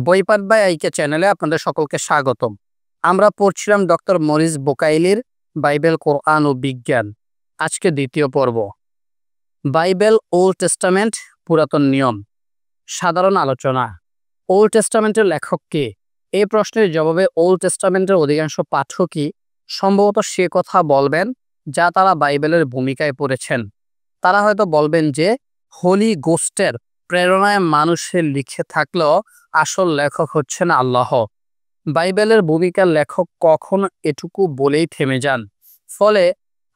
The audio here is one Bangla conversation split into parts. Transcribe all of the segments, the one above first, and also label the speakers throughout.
Speaker 1: বইপাঠ বাই আইকে চ্যানেলে আপনাদের সকলকে স্বাগতম। আমরা পড়ছিলাম ডক্টর মরিস বোকাইলির বাইবেল, কোরআন ও বিজ্ঞান। আজকে দ্বিতীয় পর্ব, বাইবেল, ওল্ড টেস্টামেন্ট, পুরাতন নিয়ম। সাধারণ আলোচনা। ওল্ড টেস্টামেন্টের লেখক কে? এই প্রশ্নের জবাবে ওল্ড টেস্টামেন্টের অধিকাংশ পাঠকই সম্ভবত সে কথা বলবেন যা তারা বাইবেলের ভূমিকায় পড়েছেন। তারা হয়তো বলবেন যে হোলি গোস্টের প্রেরণায় মানুষের লিখে থাকলেও আসল লেখক হচ্ছেন আল্লাহ। বাইবেলের ভূমিকার লেখক কখনো এটুকু বলেই থেমে যান, ফলে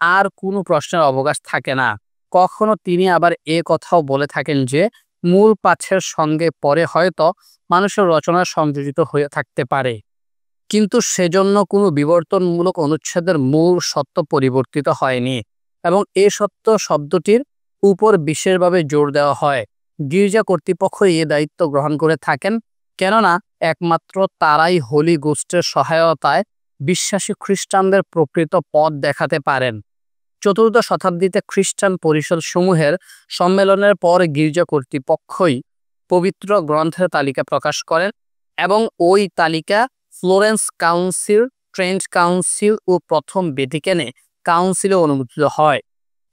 Speaker 1: আর কোনো প্রশ্নের অবকাশ থাকে না। কখনো তিনি আবার এ কথাও বলে থাকেন যে মূল পাঠের সঙ্গে পরে হয়তো মানুষের রচনা সংযোজিত হয়ে থাকতে পারে, কিন্তু সেজন্য কোনো বিবর্তনমূলক অনুচ্ছেদের মূল সত্য পরিবর্তিত হয়নি এবং এ সত্য শব্দটির উপর বিশেষভাবে জোর দেওয়া হয়। গির্জা কর্তৃপক্ষ এ দায়িত্ব গ্রহণ করে থাকেন, কেননা একমাত্র তারাই হোলি গোস্টের সহায়তায় বিশ্বাসী খ্রিস্টানদের প্রকৃত পথ দেখাতে পারেন। চতুর্থ শতাব্দীতে খ্রিস্টান পরিষদ সমূহের সম্মেলনের পর গির্জা কর্তৃপক্ষই পবিত্র গ্রন্থের তালিকা প্রকাশ করেন এবং ওই তালিকা ফ্লোরেন্স কাউন্সিল, ট্রেন্ট কাউন্সিল ও প্রথম ভ্যাটিকানে কাউন্সিলে অনুমোদিত হয়।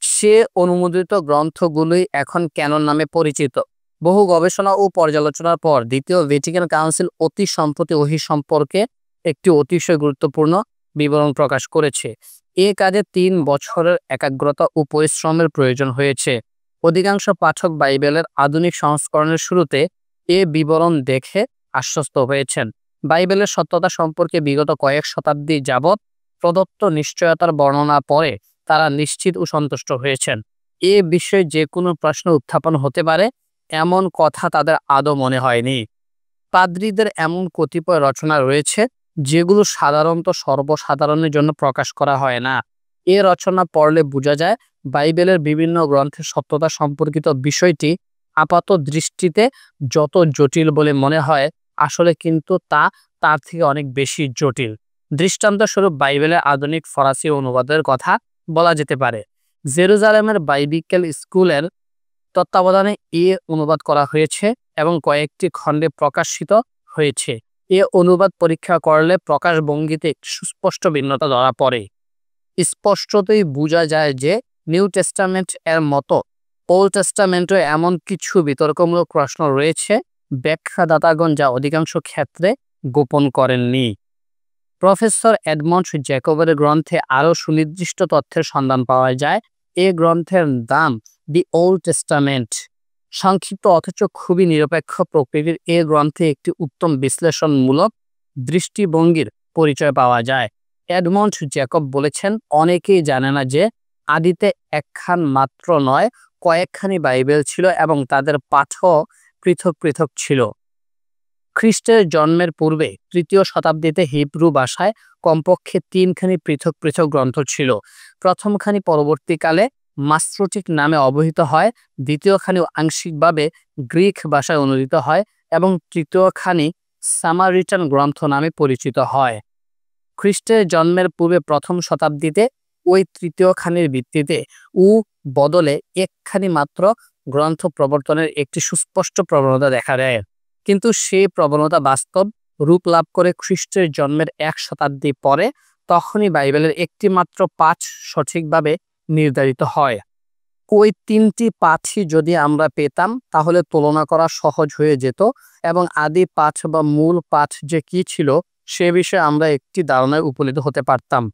Speaker 1: সে অনুমোদিত গ্রন্থগুলোই এখন ক্যানন নামে পরিচিত। বহু গবেষণা ও পর্যালোচনার পর দ্বিতীয় ভ্যাটিকান কাউন্সিল অতি সম্প্রতি ওহী সম্পর্কে একটি অতিশয় গুরুত্বপূর্ণ বিবরণ প্রকাশ করেছে। এ কাজে 3 বছরের একাগ্রতা ও পরিশ্রমের প্রয়োজন হয়েছে। অধিকাংশ পাঠক বাইবেলের আধুনিক সংস্করণের শুরুতে এ বিবরণ দেখে আশ্বস্ত হয়েছেন। বাইবেলের সত্যতা সম্পর্কে বিগত কয়েক শতাব্দী যাবৎ প্রদত্ত নিশ্চয়তার বর্ণনা পরে তারা নিশ্চিত ও সন্তুষ্ট হয়েছেন। এ বিষয়ে যে কোনো প্রশ্ন উত্থাপন হতে পারে এমন কথা তাদের আদৌ মনে হয়নি। পাদ্রীদের এমন কতিপয় রচনা রয়েছে যেগুলো সাধারণত সর্বসাধারণের জন্য প্রকাশ করা হয় না। এ রচনা পড়লে বোঝা যায় বাইবেলের বিভিন্ন গ্রন্থের সত্যতা সম্পর্কিত বিষয়টি আপাত দৃষ্টিতে যত জটিল বলে মনে হয়, আসলে কিন্তু তা তার থেকে অনেক বেশি জটিল। দৃষ্টান্তস্বরূপ বাইবেলের আধুনিক ফরাসি অনুবাদের কথা বলা যেতে পারে। জেরুজালেমের বাইবিক্যাল স্কুলের তত্ত্বাবধানে এ অনুবাদ করা হয়েছে এবং কয়েকটি খণ্ডে প্রকাশিত হয়েছে। এ অনুবাদ পরীক্ষা করলে প্রকাশভঙ্গিতে একটি সুস্পষ্ট ভিন্নতা ধরা পড়ে। স্পষ্টতই বোঝা যায় যে নিউ টেস্টামেন্ট এর মতো ওল্ড টেস্টামেন্টে এমন কিছু বিতর্কমূলক প্রশ্ন রয়েছে ব্যাখ্যাদাতাগণ যা অধিকাংশ ক্ষেত্রে গোপন করেননি। প্রফেসর এডমন্ড জ্যাকবের গ্রন্থে আরও সুনির্দিষ্ট তথ্যের সন্ধান পাওয়া যায়। এ গ্রন্থের নাম দি ওল্ড টেস্টামেন্ট। সংক্ষিপ্ত অথচ খুবই নিরপেক্ষ প্রকৃতির এ গ্রন্থে একটি উত্তম বিশ্লেষণমূলক দৃষ্টিভঙ্গির পরিচয় পাওয়া যায়। এডমন্ড জ্যাকব বলেছেন, অনেকেই জানে না যে আদিতে একখান মাত্র নয় কয়েকখানি বাইবেল ছিল এবং তাদের পাঠও পৃথক পৃথক ছিল। খ্রিস্টের জন্মের পূর্বে 3য় শতাব্দীতে হিব্রু ভাষায় কমপক্ষে 3খানি পৃথক পৃথক গ্রন্থ ছিল। প্রথমখানি পরবর্তীকালে মাসরোটিক নামে অবহিত হয়, দ্বিতীয়খানি আংশিকভাবে গ্রিক ভাষায় অনুদিত হয় এবং তৃতীয়খানি সামারিটান গ্রন্থ নামে পরিচিত হয়। খ্রিস্টের জন্মের পূর্বে প্রথম শতাব্দীতে ওই তৃতীয়খানির ভিত্তিতে বদলে একখানি মাত্র গ্রন্থ প্রবর্তনের একটি সুস্পষ্ট প্রবণতা দেখা দেয়, কিন্তু সেই প্রবণতা বাস্তব রূপ লাভ করে খ্রিস্টের জন্মের 1 শতাব্দী পরে। তখনই বাইবেলের একটি মাত্র পাঠ সঠিকভাবে নির্ধারিত হয়। ওই 3টি পাঠই যদি আমরা পেতাম তাহলে তুলনা করা সহজ হয়ে যেত এবং আদি পাঠ বা মূল পাঠ যে কি ছিল সে বিষয়ে আমরা একটি ধারণায় উপনীত হতে পারতাম।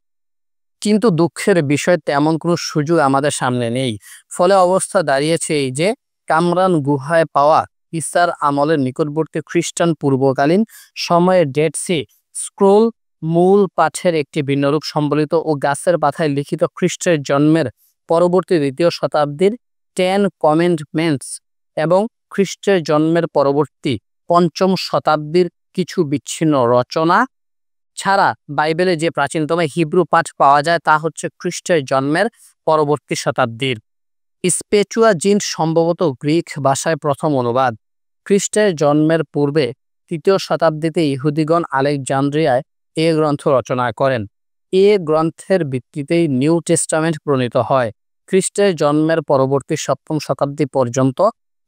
Speaker 1: কিন্তু দুঃখের বিষয় তেমন কোনো সুযোগ আমাদের সামনে নেই। ফলে অবস্থা দাঁড়িয়েছে এই যে কামরান গুহায় পাওয়া ঈসার আমলের নিকটবর্তী খ্রিস্টান পূর্বকালীন সময়ের ডেড সি স্ক্রোল মূল পাঠের একটি ভিন্নরূপ সম্বলিত ও গাছের পাতায় লিখিত খ্রিস্টের জন্মের পরবর্তী 2য় শতাব্দীর 10 কমেন্ডমেন্টস এবং খ্রিস্টের জন্মের পরবর্তী 5ম শতাব্দীর কিছু বিচ্ছিন্ন রচনা ছাড়া বাইবেলে যে প্রাচীনতম হিব্রু পাঠ পাওয়া যায় তা হচ্ছে খ্রিস্টের জন্মের পরবর্তী শতাব্দীর। স্পেচুয়াজিন্ট সম্ভবত গ্রিক ভাষায় প্রথম অনুবাদ। খ্রিস্টের জন্মের পূর্বে 3য় শতাব্দীতে ইহুদিগণ আলেকজান্দ্রিয়ায় এ গ্রন্থ রচনা করেন। এ গ্রন্থের ভিত্তিতেই নিউ টেস্টামেন্ট প্রণীত হয়। খ্রিস্টের জন্মের পরবর্তী 7ম শতাব্দী পর্যন্ত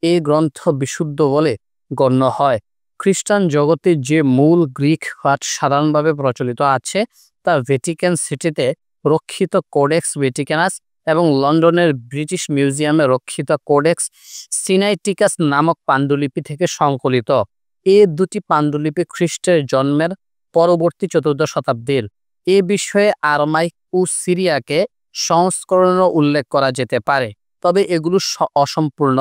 Speaker 1: এই গ্রন্থ বিশুদ্ধ বলে গণ্য হয়। খ্রিস্টান জগতে যে মূল গ্রিক পাঠ সাধারণভাবে প্রচলিত আছে তা ভ্যাটিকান সিটিতে রক্ষিত কোডেক্স ভ্যাটিকানাস এবং লন্ডনের ব্রিটিশ মিউজিয়ামে রক্ষিত কোডেক্স সিনাইটিকাস নামক পাণ্ডুলিপি থেকে সংকলিত। এই দুটি পাণ্ডুলিপি খ্রিস্টের জন্মের পরবর্তী চতুর্দশ শতাব্দীর। এ বিষয়ে আরমাইক ও সিরিয়াকে সংস্করণের উল্লেখ করা যেতে পারে, তবে এগুলো অসম্পূর্ণ।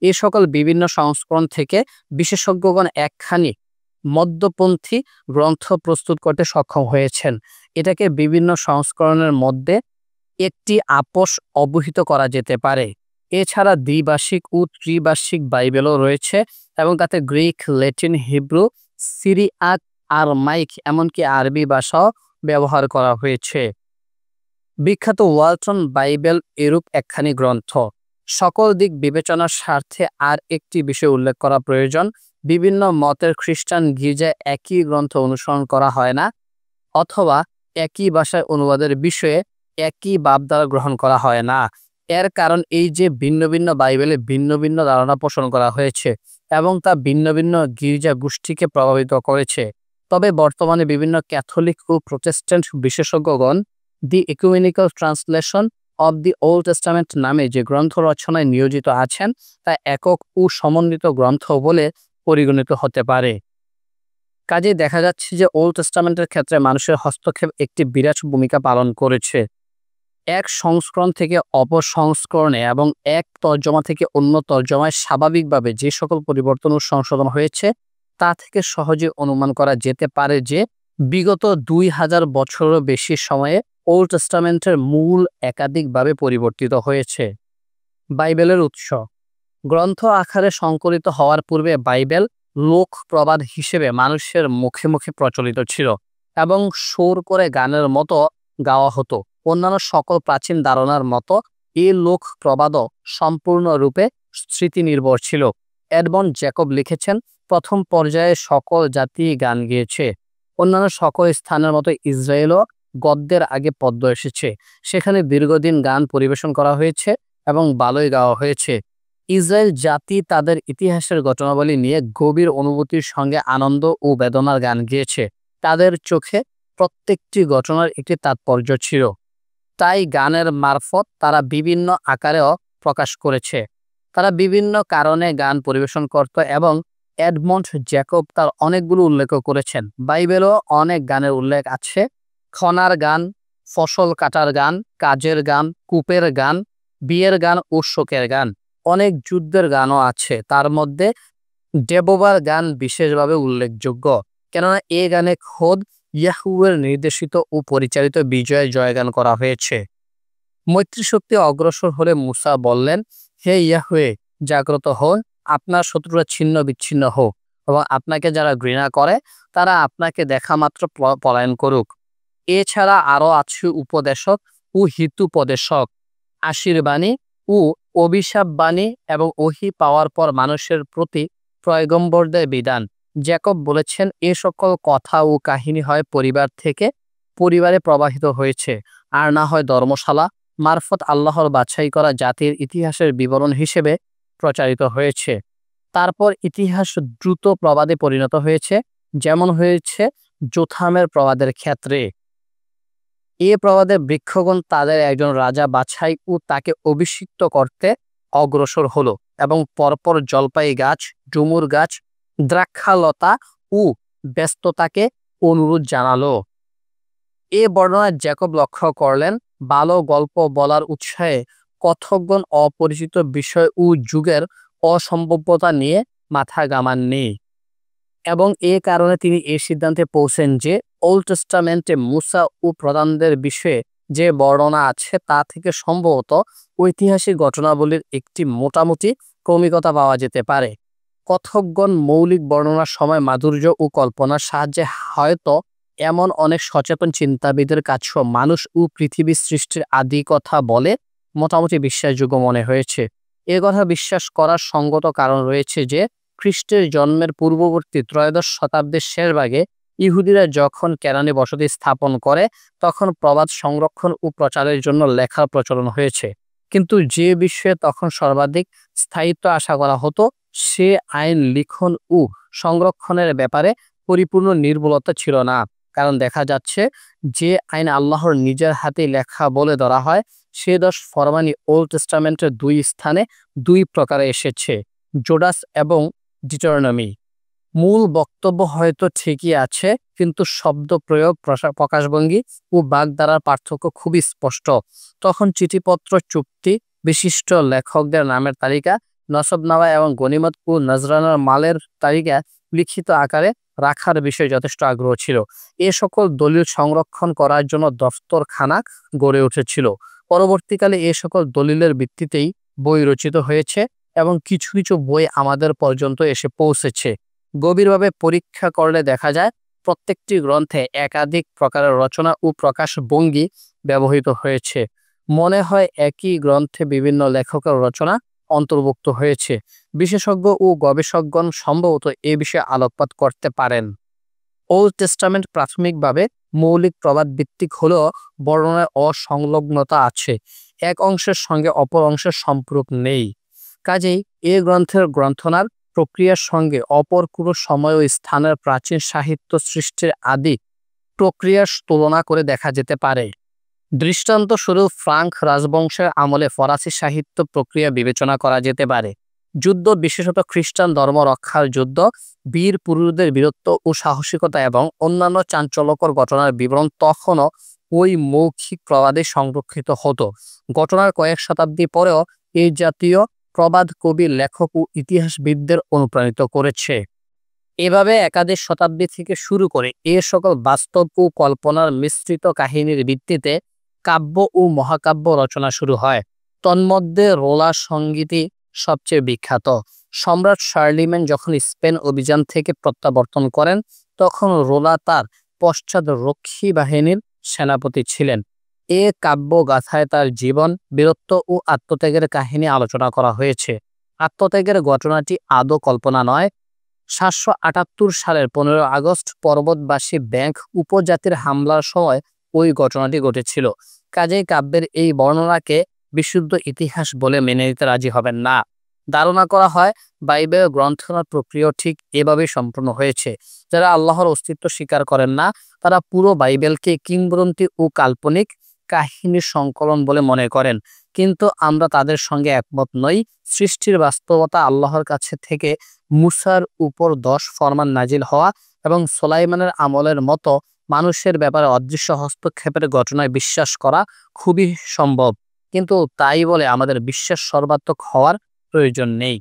Speaker 1: এ সকল বিভিন্ন সংস্করণ থেকে বিশেষজ্ঞগণ একখানি মধ্যপন্থী গ্রন্থ প্রস্তুত করতে সক্ষম হয়েছেন। এটাকে বিভিন্ন সংস্করণের মধ্যে একটি আপোষ অবহিত করা যেতে পারে। এছাড়া দ্বিভাষিক ও ত্রিভাষিক বাইবেলও রয়েছে এবং তাতে গ্রিক, ল্যাটিন, হিব্রু, সিরিয়াক, আরমাইক এমনকি আরবি ভাষাও ব্যবহার করা হয়েছে। বিখ্যাত ওয়ালটন বাইবেল এরূপ একখানি গ্রন্থ। সকল দিক বিবেচনার স্বার্থে আর একটি বিষয় উল্লেখ করা প্রয়োজন। বিভিন্ন মতের খ্রিস্টান গির্জায় একই গ্রন্থ অনুসরণ করা হয় না, অথবা একই ভাষায় অনুবাদের বিষয়ে একই ভাবধারা গ্রহণ করা হয় না। এর কারণ এই যে ভিন্ন ভিন্ন বাইবেলে ভিন্ন ভিন্ন ধারণা পোষণ করা হয়েছে এবং তা ভিন্ন ভিন্ন গির্জা গোষ্ঠীকে প্রভাবিত করেছে। তবে বর্তমানে বিভিন্ন ক্যাথলিক ও প্রোটেস্ট্যান্ট বিশেষজ্ঞগণ the ecumenical translation of the old testament নামে যে গ্রন্থ রচনায় নিয়োজিত আছেন তা একক ও সমন্বিত গ্রন্থ বলে পরিগণিত হতে পারে। কাজেই দেখা যাচ্ছে যে ওল্ড টেস্টামেন্টের ক্ষেত্রে মানুষের হস্তক্ষেপ একটি বিরাট ভূমিকা পালন করেছে। এক সংস্করণ থেকে অপর সংস্করণে এবং এক তর্জমা থেকে অন্য তর্জমায় স্বাভাবিকভাবে যে সকল পরিবর্তন ও সংশোধন হয়েছে তা থেকে সহজে অনুমান করা যেতে পারে যে বিগত 2000 বছরেরও বেশি সময়ে ওল্ড টেস্টামেন্টের মূল একাধিকভাবে পরিবর্তিত হয়েছে। বাইবেলের উৎস। গ্রন্থ আকারে সংকলিত হওয়ার পূর্বে বাইবেল লোক প্রবাদ হিসেবে মানুষের মুখে মুখে প্রচলিত ছিল এবং সুর করে গানের মতো গাওয়া হতো। অন্যান্য সকল প্রাচীন ধারণার মতো এই লোক প্রবাদও সম্পূর্ণরূপে স্মৃতি নির্ভর ছিল। এডমন্ড জ্যাকব লিখেছেন, প্রথম পর্যায়ে সকল জাতি গান গেয়েছে। অন্যান্য সকল স্থানের মতো ইসরায়েলও গদ্যের আগে পদ্য এসেছে। সেখানে দীর্ঘদিন গান পরিবেশন করা হয়েছে এবং ভালোই গাওয়া হয়েছে। ইসরায়েল জাতি তাদের ইতিহাসের ঘটনাবলী নিয়ে গভীর অনুভূতির সঙ্গে আনন্দ ও বেদনার গান গেয়েছে। তাদের চোখে প্রত্যেকটি ঘটনার একটি তাৎপর্য ছিল, তাই গানের মারফত তারা বিভিন্ন আকারেও প্রকাশ করেছে। তারা বিভিন্ন কারণে গান পরিবেশন করত এবং এডমন্ড জ্যাকব তার অনেকগুলো উল্লেখ করেছেন। বাইবেলও অনেক গানের উল্লেখ আছে। খনার গান, ফসল কাটার গান, কাজের গান, কূপের গান, বিয়ের গান ও শোকের গান। অনেক যুদ্ধের গানও আছে। তার মধ্যে ডেবোবার গান বিশেষভাবে উল্লেখযোগ্য, কেননা এ গানে খোদ ইয়াহুয়ের নির্দেশিত ও পরিচালিত বিজয় জয়গান করা হয়েছে। মৈত্রী শক্তি অগ্রসর হলে মুসা বললেন, হে ইয়াহুয়ে, জাগ্রত হন, আপনার শত্রুরা ছিন্ন বিচ্ছিন্ন হোক এবং আপনাকে যারা ঘৃণা করে তারা আপনাকে দেখা মাত্র পলায়ন করুক। এছাড়া আরও আছে উপদেশক ও হিতুপদেশক, আশীর্বাণী ও অভিশাপ বাণী এবং ওহী পাওয়ার পর মানুষের প্রতি পয়গম্বরদের বিধান। জ্যাকব বলেছেন, এ সকল কথা ও কাহিনী হয় পরিবার থেকে পরিবারে প্রবাহিত হয়েছে, আর না হয় ধর্মশালা মারফত আল্লাহর বাছাই করা জাতির ইতিহাসের বিবরণ হিসেবে প্রচারিত হয়েছে। তারপর ইতিহাস দ্রুত প্রবাদে পরিণত হয়েছে, যেমন হয়েছে জোথামের প্রবাদের ক্ষেত্রে। এ প্রবাদে বৃক্ষগণ তাদের একজন রাজা বাছাই ও তাকে অভিষিক্ত করতে অগ্রসর হলো এবং পরপর জলপাই গাছ, ডুমুর গাছ, দ্রাক্ষালতা ও ব্যস্ততাকে অনুরোধ জানালো। এ বর্ণনায় জ্যাকব লক্ষ্য করলেন, ভালো গল্প বলার উৎসাহে কথকগণ অপরিচিত বিষয় ও যুগের অসম্ভাব্যতা নিয়ে মাথা ঘামাননি এবং এ কারণে তিনি এই সিদ্ধান্তে পৌঁছেন যে ওল্ড টেস্টামেন্টে মুসা ও প্রধানদের বিষয়ে যে বর্ণনা আছে তা থেকে সম্ভবত ঐতিহাসিক ঘটনাবলীর একটি মোটামুটি ক্রমিকতা পাওয়া যেতে পারে। কথকগণ মৌলিক বর্ণনার সময় মাধুর্য ও কল্পনার সাহায্যে হয়তো এমন অনেক সচেতন চিন্তাবিদের কাছেও মানুষ ও পৃথিবী সৃষ্টির আদি কথা বলে মোটামুটি বিশ্বাসযোগ্য মনে হয়েছে। এ কথা বিশ্বাস করার সঙ্গত কারণ রয়েছে যে খ্রিস্টের জন্মের পূর্ববর্তী ত্রয়োদশ শতাব্দীর শেষ ভাগে ইহুদিরা যখন কেনানে বসতি স্থাপন করে তখন প্রবাদ সংরক্ষণ ও প্রচারের জন্য লেখার প্রচলন হয়েছে, কিন্তু যে বিষয়ে তখন সর্বাধিক স্থায়িত্ব আশা করা হতো সে আইন লিখন ও সংরক্ষণের ব্যাপারে পরিপূর্ণ নির্ভুলতা ছিল না। কারণ দেখা যাচ্ছে যে আইন আল্লাহর নিজের হাতে লেখা বলে ধরা হয়, সে 10 ফরমানি ওল্ড টেস্টামেন্টের 2 স্থানে 2 প্রকারে এসেছে, জোডাস এবং ডিটোরনমি। মূল বক্তব্য হয়তো ঠিকই আছে, কিন্তু শব্দ প্রয়োগ, প্রকাশভঙ্গি ও বাগধারার পার্থক্য খুবই স্পষ্ট। তখন চিঠিপত্র, চুক্তি, বিশিষ্ট লেখকদের নামের তালিকা, নসবনামা এবং গনিমত ও নজরানার মালের তালিকা লিখিত আকারে রাখার বিষয়ে যথেষ্ট আগ্রহ ছিল। এ সকল দলিল সংরক্ষণ করার জন্য দফতরখানা গড়ে উঠেছিল। পরবর্তীকালে এ সকল দলিলের ভিত্তিতেই বই রচিত হয়েছে এবং কিছু কিছু বই আমাদের পর্যন্ত এসে পৌঁছেছে। গভীরভাবে পরীক্ষা করলে দেখা যায় প্রত্যেকটি গ্রন্থে একাধিক প্রকারের রচনা ও প্রকাশভঙ্গি ব্যবহৃত হয়েছে। মনে হয় একই গ্রন্থে বিভিন্ন লেখকের রচনা অন্তর্ভুক্ত হয়েছে। বিশেষজ্ঞ ও গবেষকগণ সম্ভবত এ বিষয়ে আলোকপাত করতে পারেন। ওল্ড টেস্টামেন্ট প্রাথমিকভাবে মৌলিক প্রবাদ ভিত্তিক হলেও বর্ণনায় অসংলগ্নতা আছে। এক অংশের সঙ্গে অপর অংশের সম্পর্ক নেই। কাজেই এ গ্রন্থের গ্রন্থনার প্রক্রিয়ার সঙ্গে অপর কোনো সময় ও স্থানের প্রাচীন সাহিত্য সৃষ্টির আদি প্রক্রিয়ার তুলনা করে দেখা যেতে পারে। দৃষ্টান্তস্বরূপ ফ্রাঙ্ক রাজবংশের আমলে ফরাসি সাহিত্য প্রক্রিয়া বিবেচনা করা যেতে পারে। যুদ্ধ, বিশেষত খ্রিস্টান ধর্ম রক্ষার যুদ্ধ, বীর পুরুষদের বীরত্ব ও সাহসিকতা এবং অন্যান্য চাঞ্চল্যকর ঘটনার বিবরণ তখনও ওই মৌখিক প্রবাদে সংরক্ষিত হতো। ঘটনার কয়েক শতাব্দী পরেও এই জাতীয় প্রবাদ কবি, লেখক ও ইতিহাসবিদদের অনুপ্রাণিত করেছে। এভাবে একাদশ শতাব্দী থেকে শুরু করে এ সকল বাস্তব ও কল্পনার মিশ্রিত কাহিনীর ভিত্তিতে কাব্য ও মহাকাব্য রচনা শুরু হয়। তন্মধ্যে রোলা সঙ্গীতই সবচেয়ে বিখ্যাত। সম্রাট শার্লিমেন যখন স্পেন অভিযান থেকে প্রত্যাবর্তন করেন, তখন রোলা তার পশ্চাৎ রক্ষী বাহিনীর সেনাপতি ছিলেন। এ কাব্যগাথায় তার জীবন, বীরত্ব ও আত্মত্যাগের কাহিনী আলোচনা করা হয়েছে। আত্মত্যাগের ঘটনাটি আদৌ কল্পনা নয়। 778 সালের 15 আগস্ট পর্বতবাসী ব্যাংক উপজাতির হামলার সময় ওই ঘটনাটি ঘটেছিল। কাজেই কাব্যের এই বর্ণনাকে বিশুদ্ধ ইতিহাস বলে মেনে নিতে রাজি হবেন না। ধারণা করা হয় বাইবেল গ্রন্থনার প্রক্রিয়া ঠিক এভাবেই সম্পূর্ণ হয়েছে। যারা আল্লাহর অস্তিত্ব স্বীকার করেন না, তারা পুরো বাইবেলকে কিংবদন্তি ও কাল্পনিক কাহিনীর সংকলন বলে মনে করেন। কিন্তু আমরা তাদের সঙ্গে একমত নই। সৃষ্টির বাস্তবতা, আল্লাহর কাছে থেকে মুসার উপর 10 ফরমান নাজিল হওয়া এবং সুলাইমানের আমলের মতো মানুষের ব্যাপারে অদৃশ্য হস্তক্ষেপের ঘটনায় বিশ্বাস করা খুবই সম্ভব। কিন্তু তাই বলে আমাদের বিশ্বাস সর্বাত্মক হওয়ার প্রয়োজন নেই।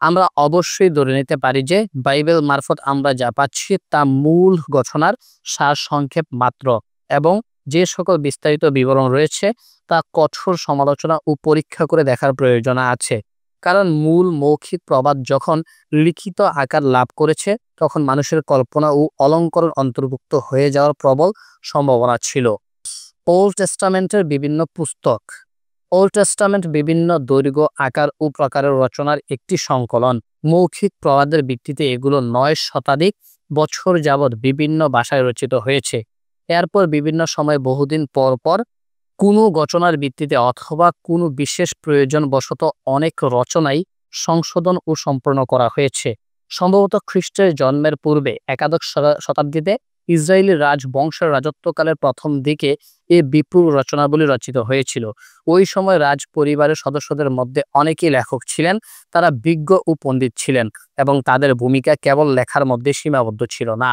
Speaker 1: আমরা অবশ্যই ধরে নিতে পারি যে বাইবেল মারফত আমরা যা পাচ্ছি তা মূল ঘটনার সারসংক্ষেপ মাত্র, এবং যে সকল বিস্তারিত বিবরণ রয়েছে তা কঠোর সমালোচনা ও পরীক্ষা করে দেখার প্রয়োজন আছে। কারণ মূল মৌখিক প্রবাদ যখন লিখিত আকার লাভ করেছে, তখন মানুষের কল্পনা ও অলঙ্করণ অন্তর্ভুক্ত হয়ে যাওয়ার প্রবল সম্ভাবনা ছিল। ওল্ড টেস্টামেন্টের বিভিন্ন পুস্তক। ওল্ড টেস্টামেন্ট বিভিন্ন দৈর্ঘ্য, আকার ও প্রকারের রচনার একটি সংকলন। মৌখিক প্রবাদের ভিত্তিতে এগুলো 9 শতাধিক বছর যাবৎ বিভিন্ন ভাষায় রচিত হয়েছে। এরপর বিভিন্ন সময় বহুদিন পর পর কোনো ঘটনার ভিত্তিতে অথবা কোনো বিশেষ প্রয়োজন বশত অনেক রচনাই সংশোধন ও সম্পূর্ণ করা হয়েছে। সম্ভবত খ্রিস্টের জন্মের পূর্বে একাদশ শতাব্দীতে ইসরায়েলি রাজবংশের রাজত্বকালের প্রথম দিকে এ বিপুল রচনাবলী রচিত হয়েছিল। ওই সময় রাজ পরিবারের সদস্যদের মধ্যে অনেকেই লেখক ছিলেন। তারা বিজ্ঞ ও পণ্ডিত ছিলেন এবং তাদের ভূমিকা কেবল লেখার মধ্যে সীমাবদ্ধ ছিল না।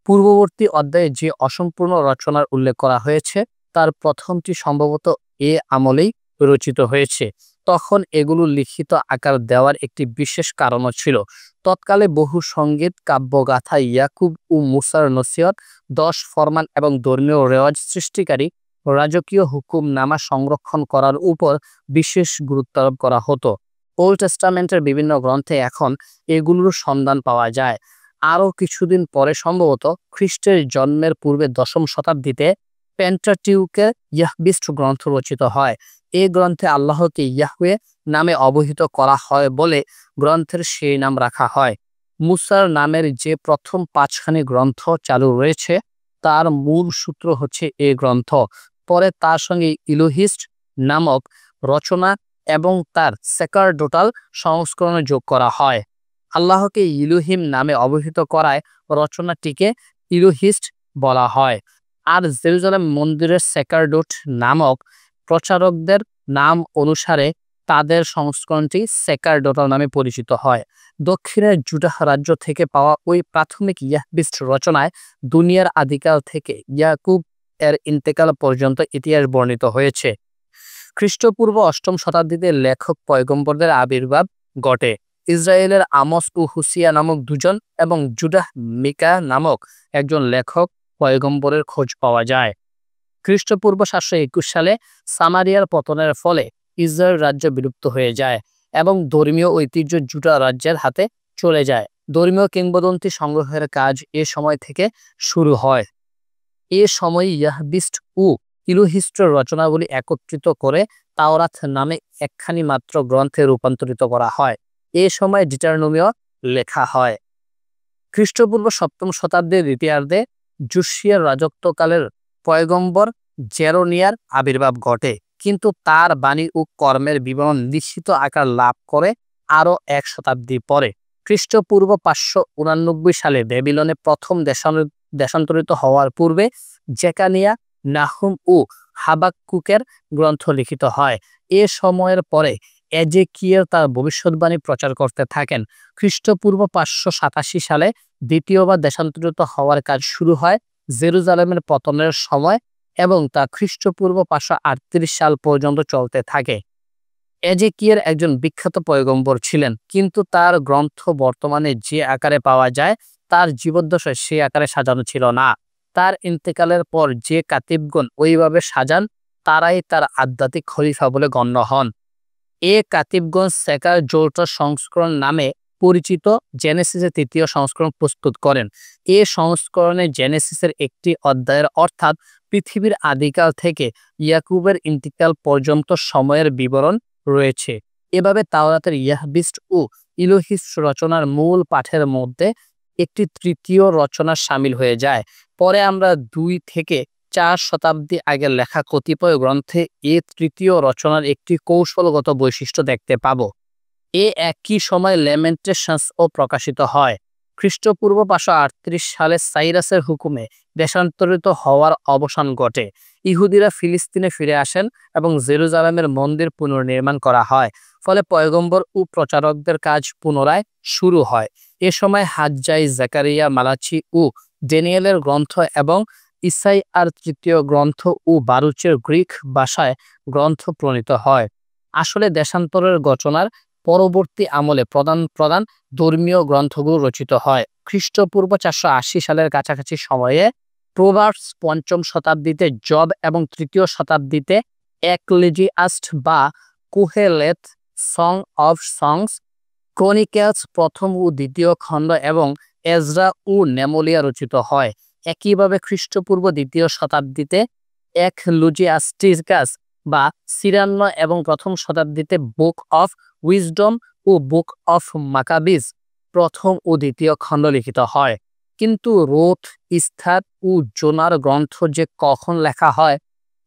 Speaker 1: পূর্ববর্তী অধ্যায়ে যে অসম্পূর্ণ রচনার উল্লেখ করা হয়েছে তার প্রথমটি সম্ভবত এ আমলেই রচিত হয়েছে। তখন এগুলো লিখিত আকার দেওয়ার একটি বিশেষ কারণও ছিল। তৎকালে বহু সঙ্গীত, কাব্যগাথা, ইয়াকুব ও মুসার নসিহত, 10 ফরমান এবং ধর্মীয় রেওয়াজ সৃষ্টিকারী রাজকীয় হুকুমনামা সংরক্ষণ করার উপর বিশেষ গুরুত্ব আরোপ করা হতো। ওল্ড টেস্টামেন্টের বিভিন্ন গ্রন্থে এখন এগুলোর সন্ধান পাওয়া যায়। আরও কিছুদিন পরে সম্ভবত খ্রিস্টের জন্মের পূর্বে 10ম শতাব্দীতে পেন্টাটিউকের ইয়াহবিস্ট গ্রন্থ রচিত হয়। এই গ্রন্থে আল্লাহকে ইয়াহওয়ে নামে অবহিত করা হয় বলে গ্রন্থের সেই নাম রাখা হয়। মুসার নামের যে প্রথম 5খানি গ্রন্থ চালু রয়েছে তার মূল সূত্র হচ্ছে এই গ্রন্থ। পরে তার সঙ্গে ইলোহিস্ট নামক রচনা এবং তার স্যাকারডোটাল সংস্করণে যোগ করা হয়। আল্লাহকে ইলুহিম নামে অবহিত করায় রচনাটিকে ইলুহিস্ট বলা হয়। আর জেরুজালেম মন্দিরের সেকারডোট নামক প্রচারকদের নাম অনুসারে তাদের সংস্করণটি সেকারডোটাল নামে পরিচিত হয়। দক্ষিণের জুডাহ রাজ্য থেকে পাওয়া ওই প্রাথমিক ইয়াহবিস্ট রচনায় দুনিয়ার আদিকাল থেকে ইয়াকুব এর ইন্তেকাল পর্যন্ত ইতিহাস বর্ণিত হয়েছে। খ্রিস্টপূর্ব 8ম শতাব্দীতে লেখক পয়গম্বরদের আবির্ভাব ঘটে। ইসরায়েলের আমস ও হুসিয়া নামক দুজন এবং জুডাহ মিকা নামক একজন লেখক পয়গম্বরের খোঁজ পাওয়া যায়। খ্রিস্টপূর্ব 721 সালে সামারিয়ার পতনের ফলে ইসরায়েল রাজ্য বিলুপ্ত হয়ে যায় এবং ধর্মীয় ঐতিহ্য জুডা রাজ্যের হাতে চলে যায়। ধর্মীয় কিংবদন্তি সংগ্রহের কাজ এ সময় থেকে শুরু হয়। এ সময় ইয়াহবিস্ট ও ইলুহিস্টের রচনাগুলি একত্রিত করে তাওরাত নামে একখানি মাত্র গ্রন্থে রূপান্তরিত করা হয়। এ সময় ডিটারনোমিও লেখা হয়। খ্রিস্টপূর্ব 7ম শতাব্দীর দ্বিতীয়ার্ধে জুসিয়ার রাজত্বকালের পয়গম্বর জেরোনিয়ার আবির্ভাব ঘটে, কিন্তু তার বাণী ও কর্মের বিবরণ নিশ্চিত আকার লাভ করে আরও 1 শতাব্দী পরে। খ্রিস্টপূর্ব 589 সালে ব্যাবিলনে প্রথম দেশান্তরিত হওয়ার পূর্বে জেকানিয়া, নাহুম ও হাবাক্কুকের গ্রন্থ লিখিত হয়। এ সময়ের পরে এজেকিয়েল তার ভবিষ্যৎবাণী প্রচার করতে থাকেন। খ্রিস্টপূর্ব 587 সালে দ্বিতীয়বার দেশান্তরিত হওয়ার কাজ শুরু হয় জেরুজালেমের পতনের সময় এবং তা খ্রিস্টপূর্ব 538 সাল পর্যন্ত চলতে থাকে। এজেকিয়েল একজন বিখ্যাত পয়গম্বর ছিলেন, কিন্তু তার গ্রন্থ বর্তমানে যে আকারে পাওয়া যায় তার জীবদ্দশায় সে আকারে সাজানো ছিল না। তার ইন্তেকালের পর যে কাতিবগণ ওইভাবে সাজান তারাই তার আধ্যাত্মিক খলিফা বলে গণ্য হন। এ কাতিবগণ সেকার জোল্টার সংস্করণ নামে পরিচিত জেনেসিসের 3য় সংস্করণ প্রস্তুত করেন। এ সংস্করণে জেনেসিসের একটি অধ্যায়ের অর্থাৎ পৃথিবীর আদিকাল থেকে ইয়াকুবের ইন্তিকাল পর্যন্ত সময়ের বিবরণ রয়েছে। এভাবে তাওরাতের ইয়াহবিস্ট ও ইলোহিস্ট রচনার মূল পাঠের মধ্যে একটি 3য় রচনা শামিল হয়ে যায়। পরে আমরা 2 থেকে 4 শতাব্দী আগে লেখা কতিপয় গ্রন্থে এ 3য় রচনার একটি কৌশলগত বৈশিষ্ট্য দেখতে পাব। এ একই সময় ল্যামেন্টেশনসও প্রকাশিত হয়। খ্রিস্টপূর্ব 538 সালে সাইরাসের হুকুমে দেশান্তরিত হওয়ার অবসান ঘটে। ইহুদিরা ফিলিস্তিনে ফিরে আসেন এবং জেরুজালেমের মন্দির পুনর্নির্মাণ করা হয়। ফলে পয়গম্বর ও প্রচারকদের কাজ পুনরায় শুরু হয়। এ সময় হাজ্জাই, জাকারিয়া, মালাচি ও ড্যানিয়েলের গ্রন্থ এবং ইসাইয়ার 3য় গ্রন্থ ও বারুচের গ্রিক ভাষায় গ্রন্থ প্রণীত হয়। আসলে দেশান্তরের ঘটনার পরবর্তী আমলে প্রধান ধর্মীয় গ্রন্থগুলো রচিত হয়। খ্রিস্টপূর্ব 480 সালের কাছাকাছি সময়ে প্রোভার্বস 5ম শতাব্দীতে, জব এবং 3য় শতাব্দীতে এক্লেজিয়াস্ট বা কুহেলেত, সং অফ সংস, ক্রনিকেলস 1ম ও 2য় খণ্ড এবং এজরা ও নেমোলিয়া রচিত হয়। একইভাবে খ্রিস্টপূর্ব 2য় শতাব্দীতে এক্লেজিয়াস্টিকাস বা সিরান্ন এবং 1ম শতাব্দীতে বুক অফ উইজডম ও বুক অফ মাকাবিজ 1ম ও 2য় খণ্ড লিখিত হয়। কিন্তু রোথ, ইস্থার ও জোনার গ্রন্থ যে কখন লেখা হয়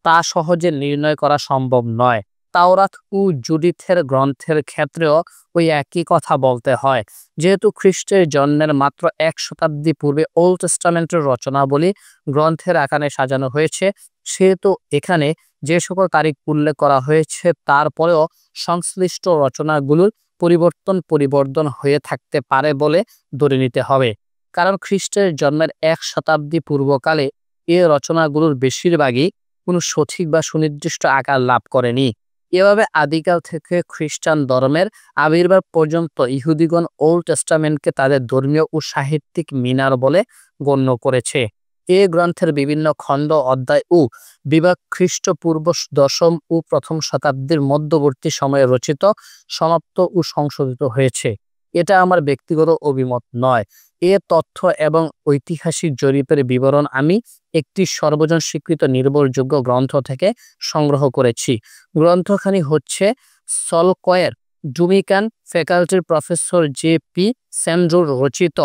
Speaker 1: তা সহজে নির্ণয় করা সম্ভব নয়। তাওরাত ও জুডিথের গ্রন্থের ক্ষেত্রেও ওই একই কথা বলতে হয়। যেহেতু খ্রিস্টের জন্মের মাত্র 1 শতাব্দী পূর্বে ওল্ড টেস্টামেন্টের রচনাবলী গ্রন্থের আকারে সাজানো হয়েছে, সেহেতু এখানে যে সকল তারিখ উল্লেখ করা হয়েছে তারপরেও সংশ্লিষ্ট রচনাগুলোর পরিবর্তন হয়ে থাকতে পারে বলে ধরে নিতে হবে। কারণ খ্রিস্টের জন্মের 1 শতাব্দী পূর্বকালে এ রচনাগুলোর বেশিরভাগই কোনো সঠিক বা সুনির্দিষ্ট আকার লাভ করেনি। এভাবে আদিকাল থেকে খ্রিস্টান ধর্মের আবির্ভাব পর্যন্ত ইহুদিগণ ওল্ড টেস্টামেন্টকে তাদের ধর্মীয় ও সাহিত্যিক মিনার বলে গণ্য করেছে। এ গ্রন্থের বিভিন্ন খণ্ড, অধ্যায় ও বিভাগ খ্রিস্টপূর্ব 10ম ও 1ম শতাব্দীর মধ্যবর্তী সময়ে রচিত, সমাপ্ত ও সংশোধিত হয়েছে। এটা আমার ব্যক্তিগত অভিমত নয়। এ তথ্য এবং ঐতিহাসিক জরিপের বিবরণ আমি একটি সর্বজন স্বীকৃত নির্ভরযোগ্য গ্রন্থ থেকে সংগ্রহ করেছি। গ্রন্থখানি হচ্ছে সলকয়ের ডোমিনিকান ফ্যাকাল্টির প্রফেসর জে.পি. স্যান্ড্রোর রচিত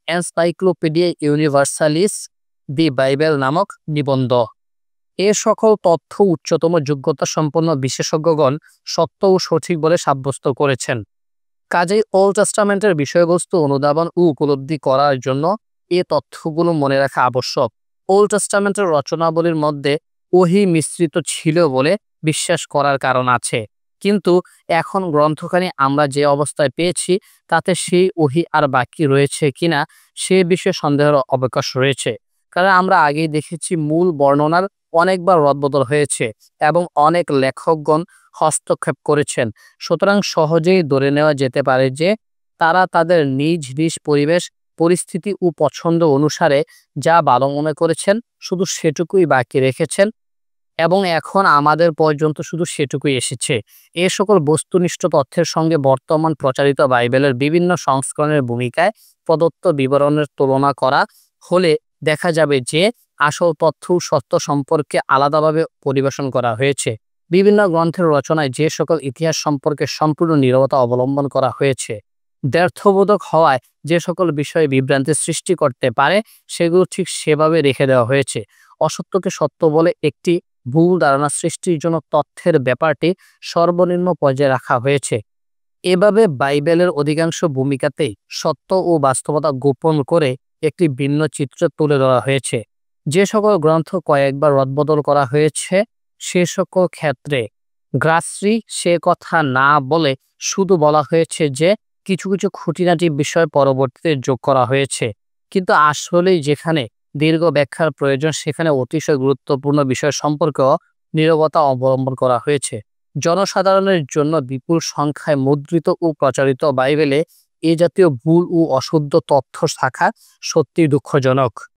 Speaker 1: এনসাইক্লোপিডিয়া ইউনিভার্সালিস দি বাইবেল নামক নিবন্ধ। এ সকল তথ্য উচ্চতম যোগ্যতা সম্পন্ন বিশেষজ্ঞগণ সত্য ও সঠিক বলে সাব্যস্ত করেছেন। কাজেই ওল্ড টেস্টামেন্টের বিষয়বস্তু অনুধাবন ও উপলব্ধি করার জন্য এ তথ্যগুলো মনে রাখা আবশ্যক। ওল্ড টেস্টামেন্টের রচনাবলীর মধ্যে ওহী মিশ্রিত ছিল বলে বিশ্বাস করার কারণ আছে, কিন্তু এখন গ্রন্থখানি আমরা যে অবস্থায় পেয়েছি তাতে সেই ওহী আর বাকি রয়েছে কিনা সে বিষয়ে সন্দেহের অবকাশ রয়েছে। কারণ আমরা আগেই দেখেছি মূল বর্ণনার অনেকবার রদবদল হয়েছে এবং অনেক লেখকগণ হস্তক্ষেপ করেছেন। সুতরাং সহজেই ধরে নেওয়া যেতে পারে যে তারা তাদের নিজ নিজ পরিবেশ, পরিস্থিতি ও পছন্দ অনুসারে যা ভালো মনে করেছেন শুধু সেটুকুই বাকি রেখেছেন এবং এখন আমাদের পর্যন্ত শুধু সেটুকুই এসেছে। এ সকল বস্তুনিষ্ঠ তথ্যের সঙ্গে বর্তমান প্রচারিত বাইবেলের বিভিন্ন সংস্করণের ভূমিকায় প্রদত্ত বিবরণের তুলনা করা হলে দেখা যাবে যে আসল তথ্য ও সত্য সম্পর্কে আলাদাভাবে পরিবেশন করা হয়েছে। বিভিন্ন গ্রন্থের রচনায় যে সকল ইতিহাস সম্পর্কে সম্পূর্ণ নীরবতা অবলম্বন করা হয়েছে, দ্ব্যর্থবোধক হওয়ায় যে সকল বিষয়ে বিভ্রান্তির সৃষ্টি করতে পারে সেগুলো ঠিক সেভাবে রেখে দেওয়া হয়েছে। অসত্যকে সত্য বলে একটি ভুল ধারণা সৃষ্টির জন্য তথ্যের ব্যাপারটি সর্বনিম্ন পর্যায়ে রাখা হয়েছে। এভাবে বাইবেলের অধিকাংশ ভূমিকাতেই সত্য ও বাস্তবতা গোপন করে একটি ভিন্ন চিত্র তুলে ধরা হয়েছে। যে সকল গ্রন্থ কয়েকবার রদবদল করা হয়েছে সে সকল ক্ষেত্রে গ্রাসরি সে কথা না বলে শুধু বলা হয়েছে যে কিছু কিছু খুঁটিনাটি বিষয় পরবর্তীতে যোগ করা হয়েছে, কিন্তু আসলেই যেখানে দীর্ঘ ব্যাখ্যার প্রয়োজন সেখানে অতিশয় গুরুত্বপূর্ণ বিষয় সম্পর্কেও নীরবতা অবলম্বন করা হয়েছে। জনসাধারণের জন্য বিপুল সংখ্যায় মুদ্রিত ও প্রচারিত বাইবেলে এ জাতীয় ভুল ও অশুদ্ধ তথ্য থাকা সত্যিই দুঃখজনক।